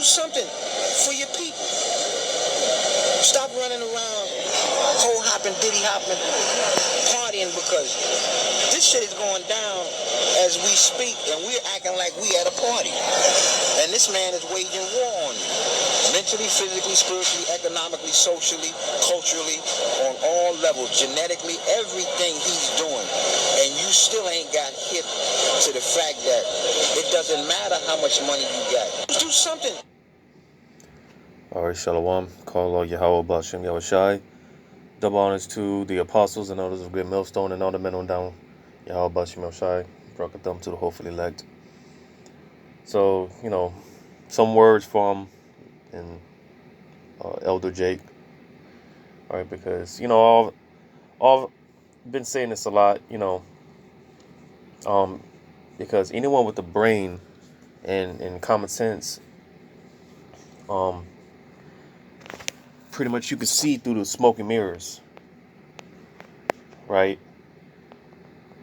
something for your people. Stop running around, hole hopping, diddy hopping, partying, because this shit is going down as we speak, and we're acting like we at a party. And this man is waging war on you. Mentally, physically, spiritually, economically, socially, culturally, on all levels, genetically, everything he's doing. And you still ain't got hip to the fact that it doesn't matter how much money you got. Do something. All right, Shalom. Call all Yahweh Bashem Yahushai. Double honors to the apostles and elders of Great Millstone and all the men on down. Yahweh Bashem Yahushai. Brakatham to the hopefully elect. So, some words from and Elder Jake. All right, because, I've been saying this a lot, because anyone with the brain and common sense, pretty much you can see through the smoke and mirrors, right?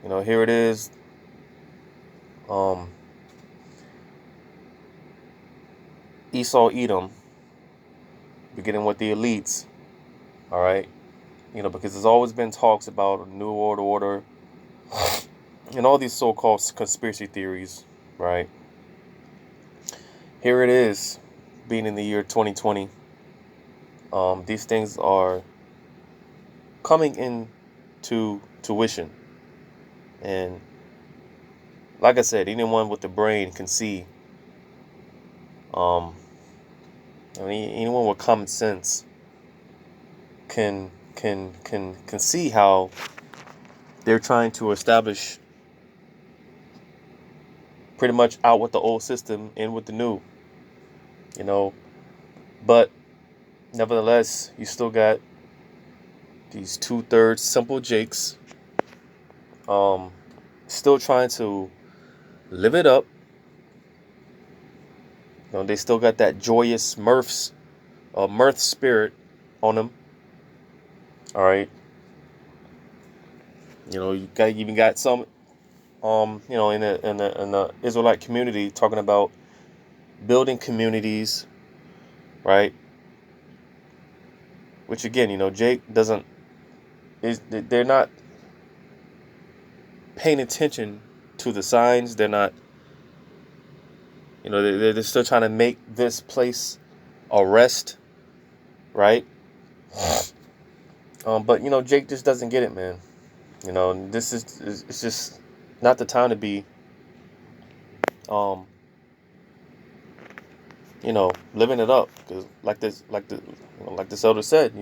Here it is. Esau, Edom, beginning with the elites, all right? Because there's always been talks about a new world order and all these so-called conspiracy theories, right? Here it is, being in the year 2020. These things are coming into tuition. And like I said, anyone with the brain can see. Anyone with common sense can see how they're trying to establish pretty much out with the old system, in with the new. But nevertheless, you still got these 2/3 simple jakes, still trying to live it up. They still got that joyous mirth spirit on them. All right. You even got some, in the Israelite community talking about building communities, right? Which again, Jake they're not paying attention to the signs. They're not, they're still trying to make this place a rest, right? But Jake just doesn't get it, man. This is it's just not the time to be, living it up. Because like this elder said,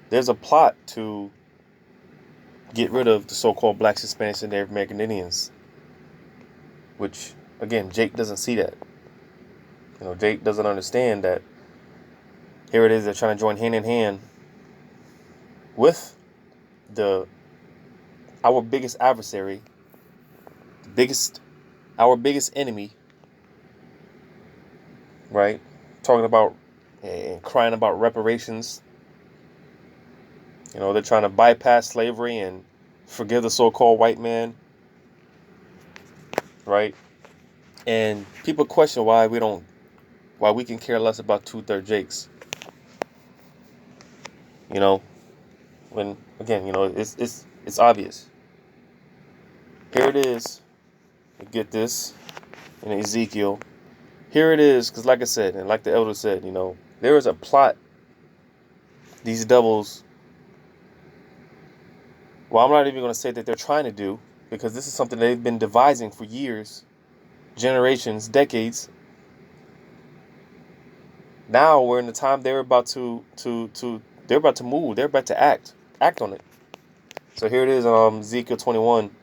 there's a plot to get rid of the so-called blacks, Hispanics, and Native American Indians. Which, again, Jake doesn't see that. Jake doesn't understand that here it is, they're trying to join hand in hand with our biggest adversary, our biggest enemy, right? Talking about and crying about reparations. They're trying to bypass slavery and forgive the so-called white man, right? And people question why we can care less about 2/3 Jakes. When again, it's obvious. Here it is. You get this in Ezekiel. Here it is, because like I said, and like the elder said, there is a plot. These devils. Well, I'm not even going to say that they're trying to do, because this is something they've been devising for years, generations, decades. Now we're in the time they're about to move. They're about to act on it. So here it is, Ezekiel 21.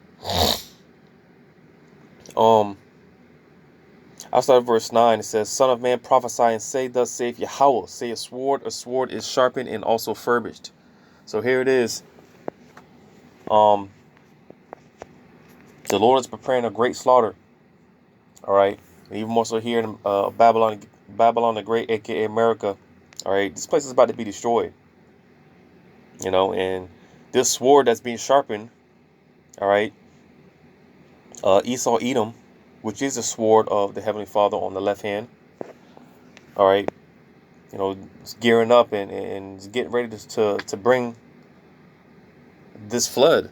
I'll start at verse 9. It says, "Son of man, prophesy and say, thus saith Yahweh, say a sword is sharpened and also furbished." So here it is. The Lord is preparing a great slaughter. All right. Even more so here in Babylon the Great, aka America. All right. This place is about to be destroyed. And this sword that's being sharpened, all right, Esau, Edom, which is the sword of the Heavenly Father on the left hand. All right, it's gearing up and it's getting ready to bring this flood,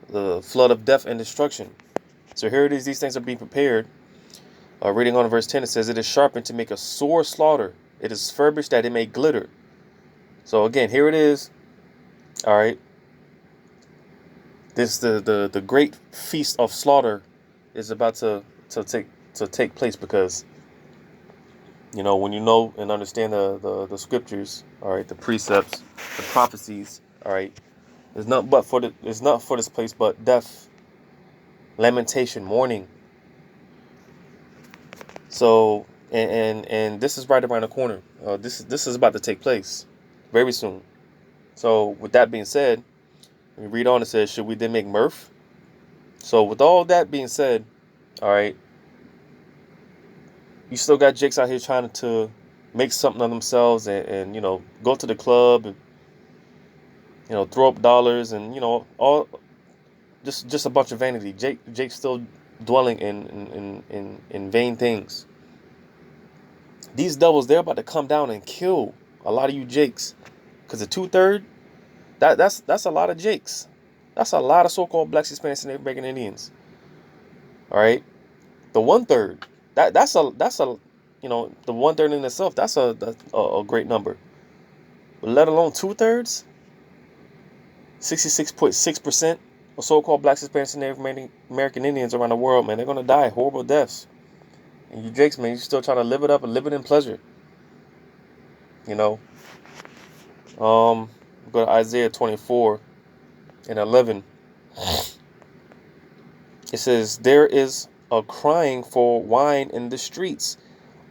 the flood of death and destruction. So here it is, these things are being prepared. Reading on verse 10, it says, "It is sharpened to make a sore slaughter. It is furbished that it may glitter." So again, here it is. All right. This the great feast of slaughter is about to take place, because when you know and understand the scriptures, all right, the precepts, the prophecies, all right, it's not for this place but death, lamentation, mourning. So and this is right around the corner. This is about to take place very soon. So with that being said, we read on. It says, "Should we then make mirth?" So with all that being said, all right, you still got jakes out here trying to make something of themselves and go to the club and throw up dollars and all just a bunch of vanity. Jake's still dwelling in vain things. These devils, they're about to come down and kill a lot of you jakes, because the 2/3, that's a lot of jakes. That's a lot of so-called blacks, Hispanics, and Native American Indians. All right, the 1/3, that's a the 1/3 in itself, that's a great number. But let alone 2/3, 66.6% of so-called blacks, Hispanics, and Native American Indians around the world, man, they're gonna die horrible deaths. And you jakes, man, you're still trying to live it up and live it in pleasure. Go to Isaiah 24:11. It says, "There is a crying for wine in the streets.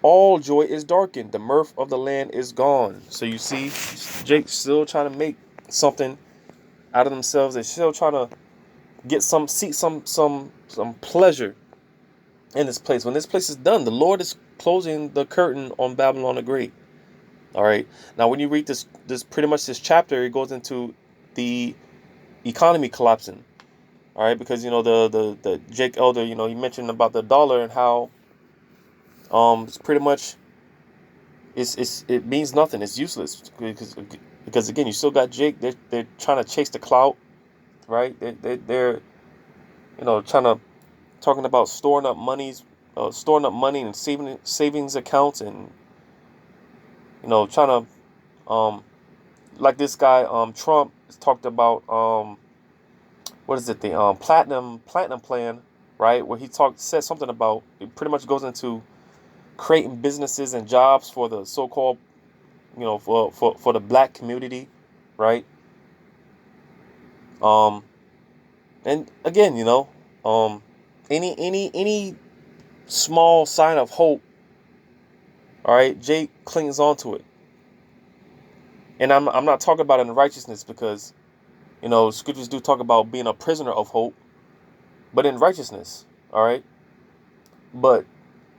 All joy is darkened. The mirth of the land is gone." So you see, Jake's still trying to make something out of themselves. They're still trying to seek some pleasure in this place. When this place is done, the Lord is closing the curtain on Babylon the Great. All right. Now, when you read this pretty much this chapter, it goes into the economy collapsing. All right, because the Jake Elder, he mentioned about the dollar and how it's pretty much it means nothing. It's useless, because again, you still got Jake. They're trying to chase the clout, right? They're trying to talking about storing up money and savings accounts, and trying to like this guy Trump has talked about what is it, the platinum plan, right, where he said something about, it pretty much goes into creating businesses and jobs for the so-called for the black community, right? And again, any small sign of hope, all right, Jake clings on to it. And I'm not talking about in righteousness, because scriptures do talk about being a prisoner of hope, but in righteousness, all right. But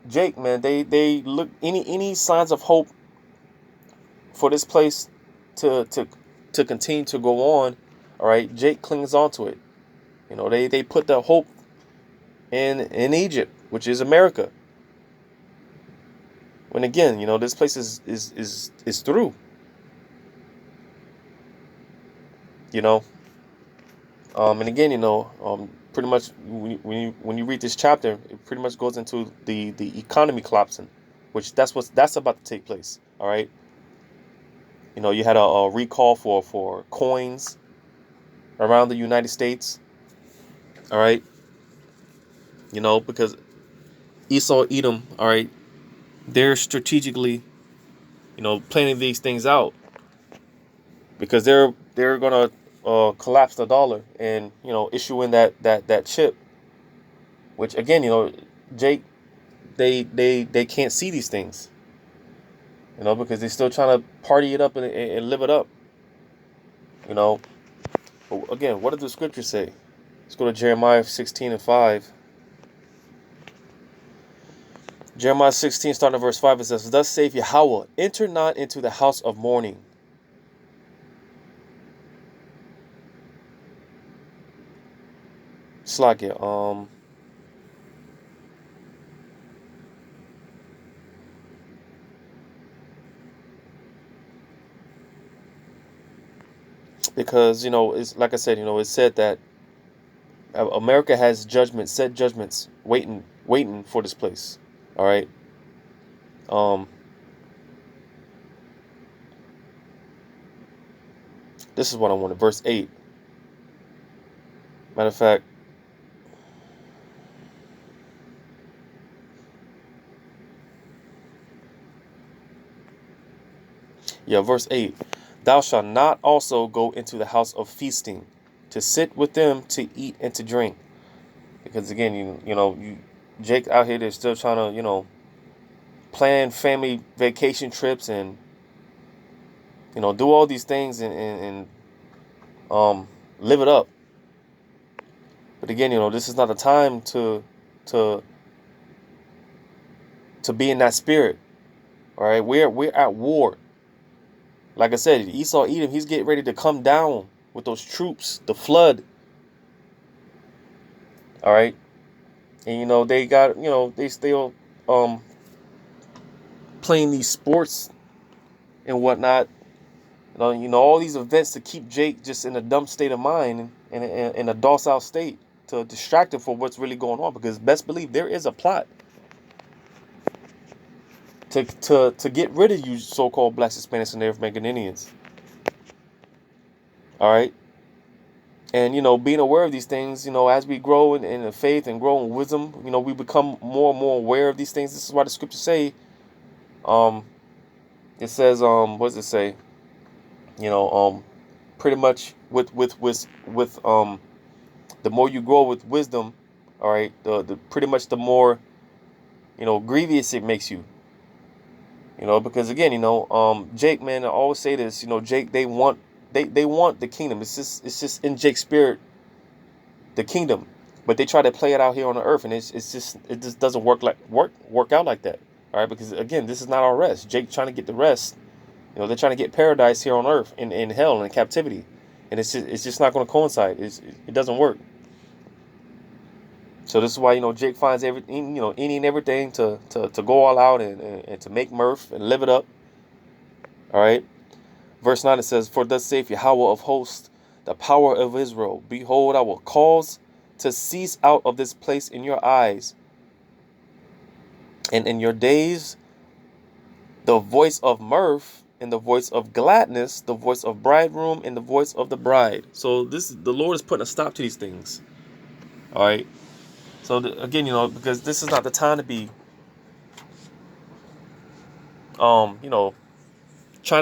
Jake, man, they look any signs of hope for this place to continue to go on, all right. Jake clings on to it. They put their hope in Egypt, which is America. When again, this place is through. And again, pretty much when you read this chapter, it pretty much goes into the economy collapsing, which that's about to take place. All right. You had a recall for coins around the United States. All right. Because Esau, Edom, all right, they're strategically, planning these things out, because they're gonna collapse the dollar and issue in that chip, which again, Jake, they can't see these things, because they're still trying to party it up and live it up, But again, what does the scripture say? Let's go to Jeremiah 16:5. Jeremiah 16, starting at verse 5, it says, "Thus saith Yahweh, enter not into the house of mourning." Slakia, because it's like I said, it said that America has set judgments waiting for this place. All right. Um, this is what I wanted. Verse 8. Matter of fact, yeah, verse 8. Thou shalt not also go into the house of feasting, to sit with them to eat and to drink. Because again, Jake out here, they're still trying to, plan family vacation trips and, do all these things and live it up. But again, this is not the time to be in that spirit. All right, we're at war. Like I said, Esau Edom, he's getting ready to come down with those troops, the flood. All right, and they got they still playing these sports and whatnot. All these events to keep Jake just in a dumb state of mind and in a docile state to distract him from what's really going on. Because best believe there is a plot to get rid of you so-called blacks, Hispanics, and Native American Indians. All right. And, being aware of these things, as we grow in the faith and grow in wisdom, we become more and more aware of these things. This is why the scriptures say, it says, what does it say? Pretty much with the more you grow with wisdom, all right, the pretty much the more, grievous it makes you. Because again, Jake, man, I always say this, Jake, they want the kingdom. It's just in Jake's spirit, the kingdom, but they try to play it out here on the earth, and it just doesn't work out like that. All right, because again, this is not our rest. Jake trying to get the rest. They're trying to get paradise here on earth, in hell, in captivity, and it's just not going to coincide. It doesn't work. So this is why Jake finds everything, any and everything to go all out and to make mirth and live it up. All right. Verse 9, it says, for thus saith Yahweh of hosts, the power of Israel, behold, I will cause to cease out of this place in your eyes, and in your days the voice of mirth and the voice of gladness, the voice of bridegroom and the voice of the bride. So the Lord is putting a stop to these things. All right. So again, because this is not the time to be, trying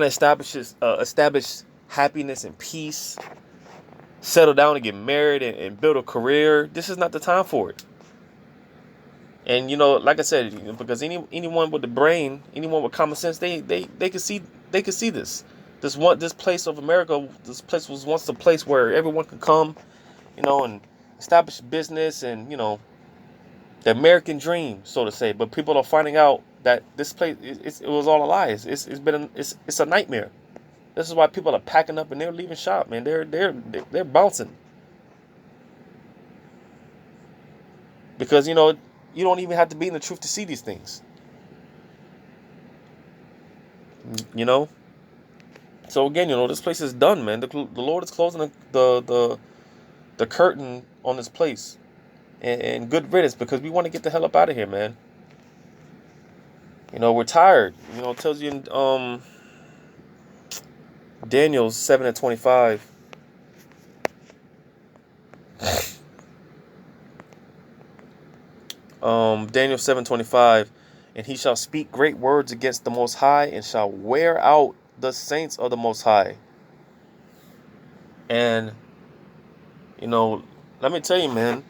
to establish happiness and peace, settle down and get married and build a career. This is not the time for it. And like I said, because anyone with the brain, anyone with common sense, they could see this. This place of America, this place was once a place where everyone could come, and establish business and the American dream, so to say. But people are finding out that this place it was all a lie. It's a nightmare. This is why people are packing up and they're leaving shop, man. They're bouncing because you don't even have to be in the truth to see these things. So again, this place is done, man. The Lord is closing the curtain on this place, and good riddance, because we want to get the hell up out of here, man. We're tired. It tells you in Daniel 7:25. Daniel 7:25, and he shall speak great words against the Most High, and shall wear out the saints of the Most High. And let me tell you, man,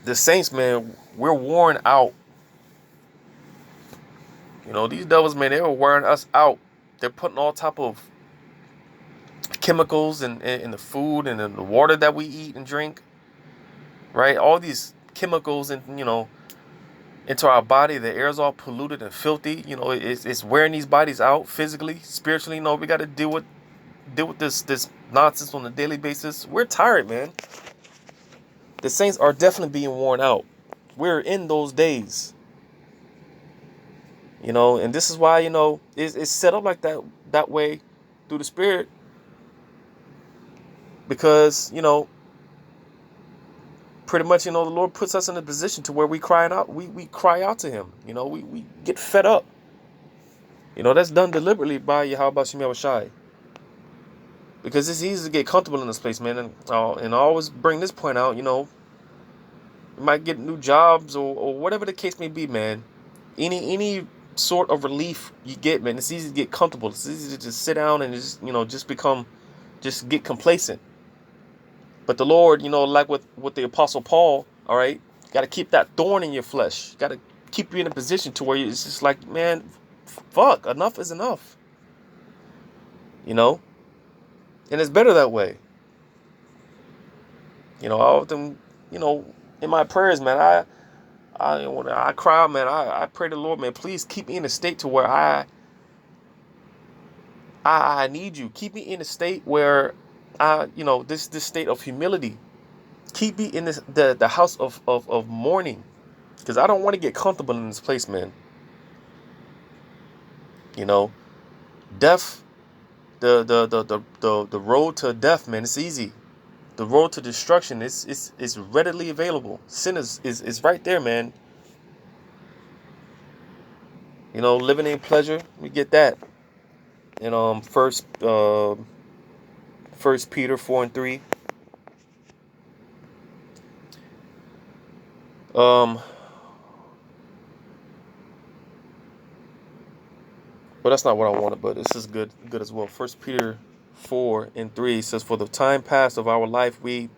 the saints, man, we're worn out. These devils, man, they were wearing us out. They're putting all type of chemicals in the food and in the water that we eat and drink, right? All these chemicals into our body. The air is all polluted and filthy. It's wearing these bodies out physically, spiritually. We got to deal with this nonsense on a daily basis. We're tired, man. The saints are definitely being worn out. We're in those days. And this is why, it's set up like that way through the Spirit, because, pretty much, the Lord puts us in a position to where we cry out to him. We get fed up. That's done deliberately by Yahweh Shem Yahushai. Because it's easy to get comfortable in this place, man. And I always bring this point out, you might get new jobs or whatever the case may be, man. Any sort of relief you get, man, it's easy to get comfortable. It's easy to just sit down and just get complacent. But the Lord, like with the Apostle Paul, all right, got to keep that thorn in your flesh. Got to keep you in a position to where it's just like, man, fuck, enough is enough. And it's better that way. I often, in my prayers, man, when I cry out, man, I pray to the Lord, man, please keep me in a state to where I need you. Keep me in a state where this state of humility. Keep me in the house of mourning, because I don't want to get comfortable in this place, man. Death, the road to death, man, it's easy. The road to destruction is readily available. Sin is right there, man. Living in pleasure, we get that. And First Peter 4:3. But that's not what I wanted. But this is good as well. 1 Peter 4:3 says, For the time past of our life may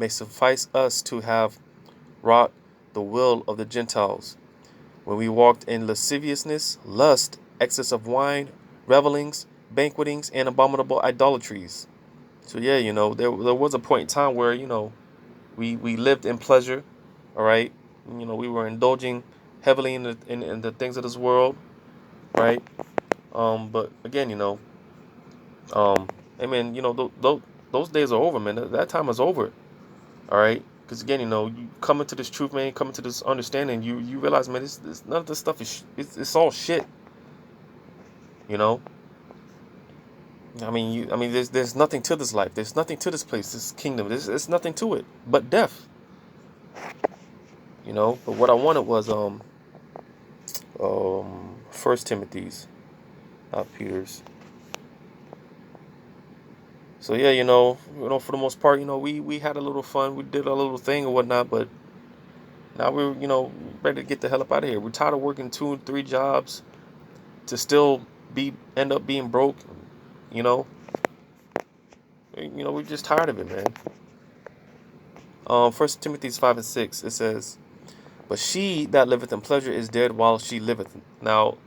suffice us to have wrought the will of the Gentiles, when we walked in lasciviousness, lust, excess of wine, revelings, banquetings, and abominable idolatries. So yeah, there was a point in time where, we lived in pleasure, all right? We were indulging heavily in the things of this world, right? But again, amen, those days are over, man. That time is over, all right? Because again, you come into this truth, man, come into this understanding, you realize, man, this none of this stuff it's all shit. There's nothing to this life. There's nothing to this place, this kingdom. There's nothing to it but death. But what I wanted was 1 Timothy's, not Peter's. So yeah, for the most part, we had a little fun. We did a little thing or whatnot, but now we're, ready to get the hell up out of here. We're tired of working 2 and 3 jobs to still end up being broke. We're just tired of it, man. 1 Timothy 5:6, it says, But she that liveth in pleasure is dead while she liveth. Now,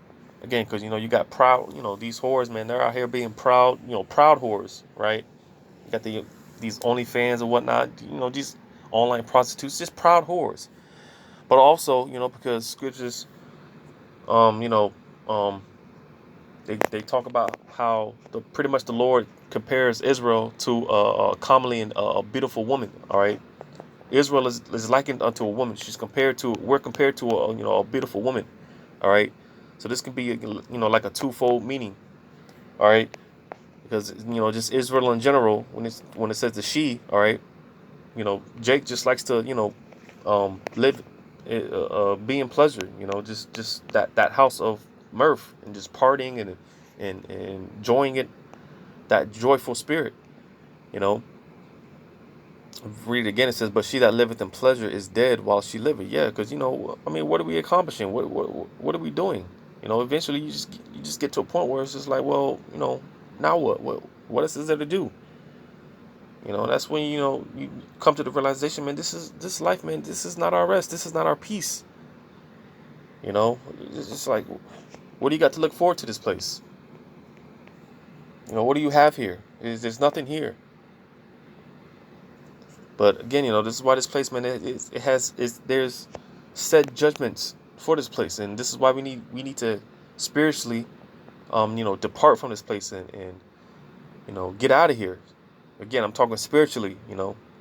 again, because, you got proud, these whores, man, they're out here being proud, proud whores, right? You got these OnlyFans and whatnot, these online prostitutes, just proud whores. But also, because scriptures, they talk about how pretty much the Lord compares Israel to commonly a beautiful woman, all right? Israel is likened unto a woman. We're compared to a beautiful woman, all right? So this can be like a twofold meaning, all right? Because just Israel in general, when it says the she, all right, Jake just likes to live be in pleasure, just that house of mirth and just partying and enjoying it, that joyful spirit, Read it again. It says, "But she that liveth in pleasure is dead while she liveth." Yeah, because what are we accomplishing? What are we doing? Eventually you just get to a point where it's just like, well, now what else is there to do? That's when you come to the realization, man, this life, man, this is not our rest. This is not our peace. It's just like, what do you got to look forward to this place? What do you have here? There's nothing here. But again, this is why this place, man, there's set judgments for this place, and this is why we need to spiritually, depart from this place and get out of here. Again, I'm talking spiritually,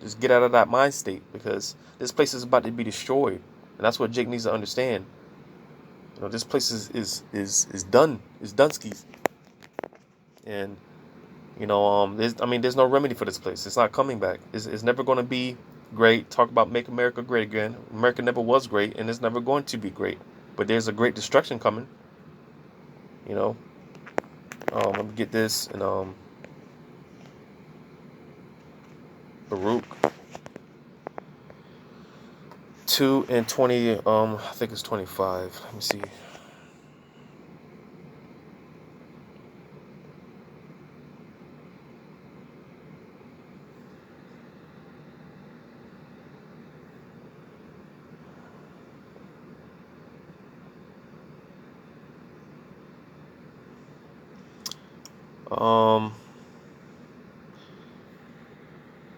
just get out of that mind state, because this place is about to be destroyed, and that's what Jake needs to understand. This place is done, is done skis, and There's no remedy for this place. It's not coming back. It's never going to be great. Talk about make America great again. America never was great, and it's never going to be great. But there's a great destruction coming. You know. Let me get this and Baruch 2:20. I think it's 25. Let me see.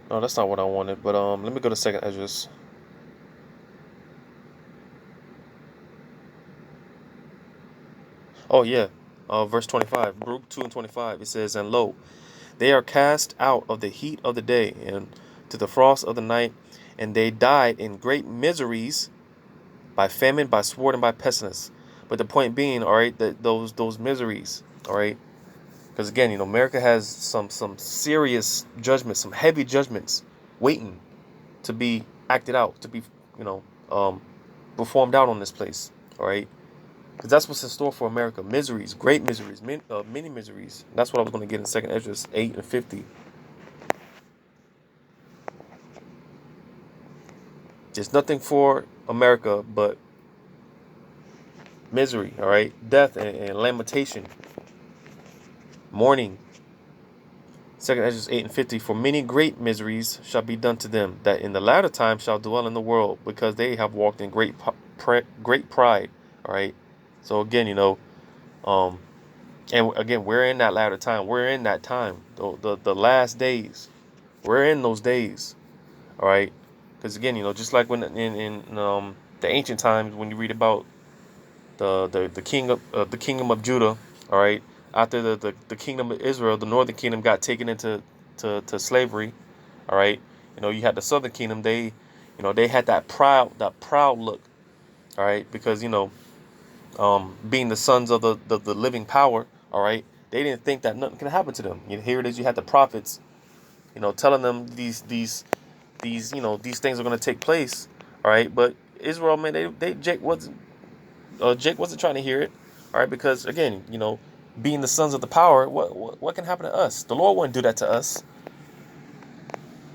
No, that's not what I wanted. But let me go to second Esdras. Oh yeah, verse 25. Baruch 2:25. It says, "And lo, they are cast out of the heat of the day and to the frost of the night, and they died in great miseries by famine, by sword, and by pestilence." But the point being, all right, that those miseries, all right, because again, America has some serious judgments, some heavy judgments waiting to be acted out, to be, you know, performed out on this place, all right. Because that's what's in store for America. Miseries, great miseries, many miseries. That's what I was going to get in second Esdras 8:50. There's nothing for America but misery, all right? Death and lamentation, mourning. Second Esdras 8:50. For many great miseries shall be done to them, that in the latter time shall dwell in the world, because they have walked in great pride, all right? So again, um, and again, we're in that latter time. We're in that time, the last days. We're in those days, all right? Because again, just like when in the ancient times, when you read about the king of the kingdom of Judah, all right, after the kingdom of Israel, the northern kingdom got taken into to slavery, all right. You had the southern kingdom. They had that proud look, all right, because being the sons of the living power, all right, they didn't think that nothing could happen to them. Here it is. You had the prophets, telling them these things are going to take place, all right. But Israel, man, Jake wasn't trying to hear it, all right, because again, being the sons of the power, what can happen to us? The Lord wouldn't do that to us.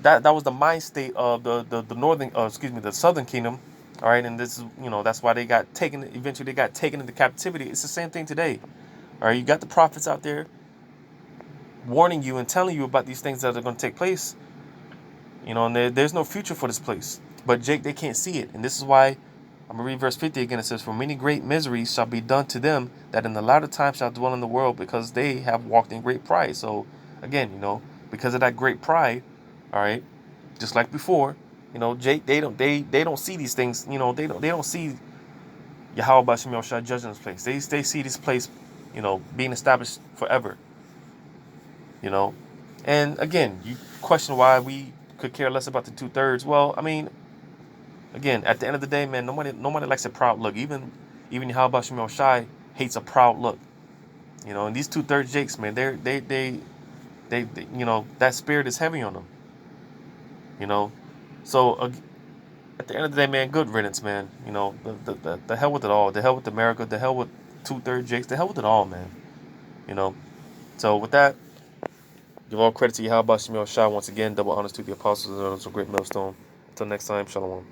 That was the mind state of the northern, the southern kingdom, all right, and this is that's why they got taken. Eventually, they got taken into captivity. It's the same thing today, all right. You got the prophets out there warning you and telling you about these things that are going to take place, and there's no future for this place. But Jake, they can't see it, and this is why. I'm going to read verse 50 again. It says, "For many great miseries shall be done to them that in the latter time shall dwell in the world, because they have walked in great pride." So again, because of that great pride, all right, just like before, Jake, they don't see these things, they don't see Yahweh Bashim Yoshai judging this place. They see this place, being established forever, you know. And again, you question why we could care less about the 2/3. Well, I mean, again, at the end of the day, man, nobody likes a proud look. Even Yahweh Shemel Shai hates a proud look. And these 2/3 Jakes, man, they that spirit is heavy on them. So at the end of the day, man, good riddance, man. The hell with it all. The hell with America. The hell with 2/3 Jakes. The hell with it all, man. You know. So with that, give all credit to Yahweh Shemel Shai once again. Double honors to the apostles and those of Great Millstone. Until next time, Shalom.